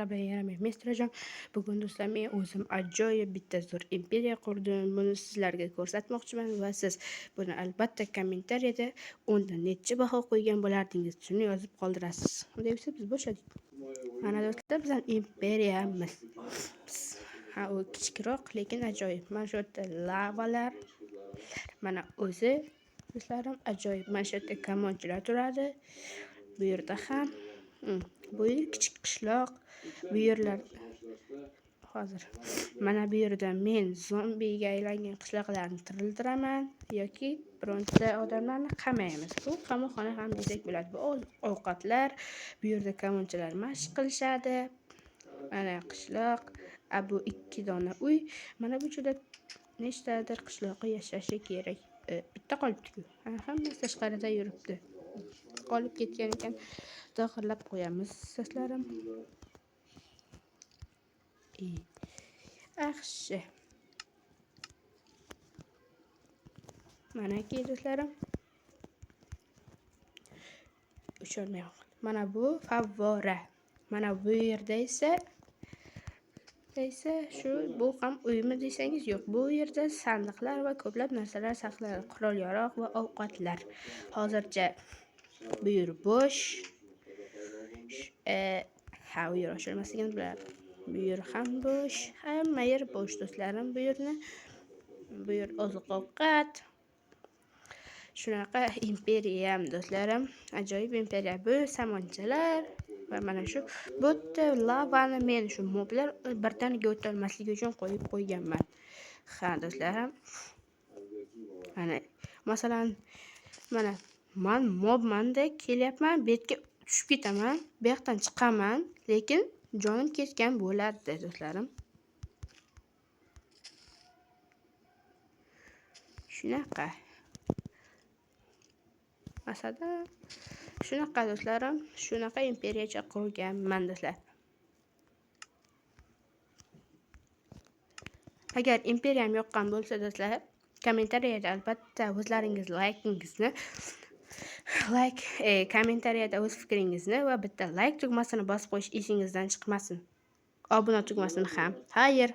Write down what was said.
bilan yana men Mestirajon. Bugun do'stlar men o'zim ajoyib bitta zo'r imperiya qurdim. Buni sizlarga ko'rsatmoqchiman va siz buni albatta kommentariyada o'ndan necha baho qo'ygan bo'lardingiz, shuni yozib qoldirasiz. Unda esa biz boshladik. Mana do'stlar, bizning imperiyamiz. Ha, u kichikroq, lekin ajoyib. Mana shu yerda lavalar, mana o'zi do'stlarim ajoyib. Mana shu yerda kamonchilar turadi. Bu yerda ham bu yer kichik qishloq. Bu yerlar hozir mana bu yerda men zombiga aylangan qishloqlarni tirildiraman yoki bironta odamlarni qamaymiz. Bu qamoqxona ham desak bo'ladi. Bu ovqatlar, bu yerda kamonchilar mashq qilishadi. Mana qishloq, bu 2 dona uy. Mana bu juda nechtadir qishloqqa yashashi kerak. Bitta qolibdi-ku. Hammasi tashqarida yuribdi. Qolib ketgan ekan. To'g'irlab qo'yamiz do'stlarim. Yaxshi. Mana ki do'stlarim. Ushonmayapman. Mana bu favvora. Mana bu yerda esa shu bu ham uymi desangiz yo'q. Bu yerda sandiqlar va ko'plab narsalar saqlanadi. Qurol-yarog' va ovqatlar. Hozircha bu yer bo'sh. Bu yer ochilmasligini biladi. Bu yer ham bo'sh. Hamma yer bo'sh do'stlarim. Bu yer oziq-ovqat. Shunaqa imperiyam do'stlarim. Ajoyib imperiya. Bu samonchalar va mana shu bo'tda lavani men shu moblar birdaniga o'tolmasligi uchun qo'yib qo'yganman. Ha do'stlarim. Mana masalan mana men mobmanda kelyapman, bu yerga tushib ketaman, bu yoqdan chiqaman, lekin jonim ketgan bo'ladi do'stlarim. Shunaqa. Masalan, shunaqa do'stlarim, shunaqa imperiyacha qurganman do'stlar. Agar imperiyam yoqqan bo'lsa do'stlar, kommentariyada albatta o'zlaringiz kommentariyada o'z fikringizni va bitta like tugmasini bosib qo'yish esingizdan chiqmasin. Obuna tugmasini ham. Xayr.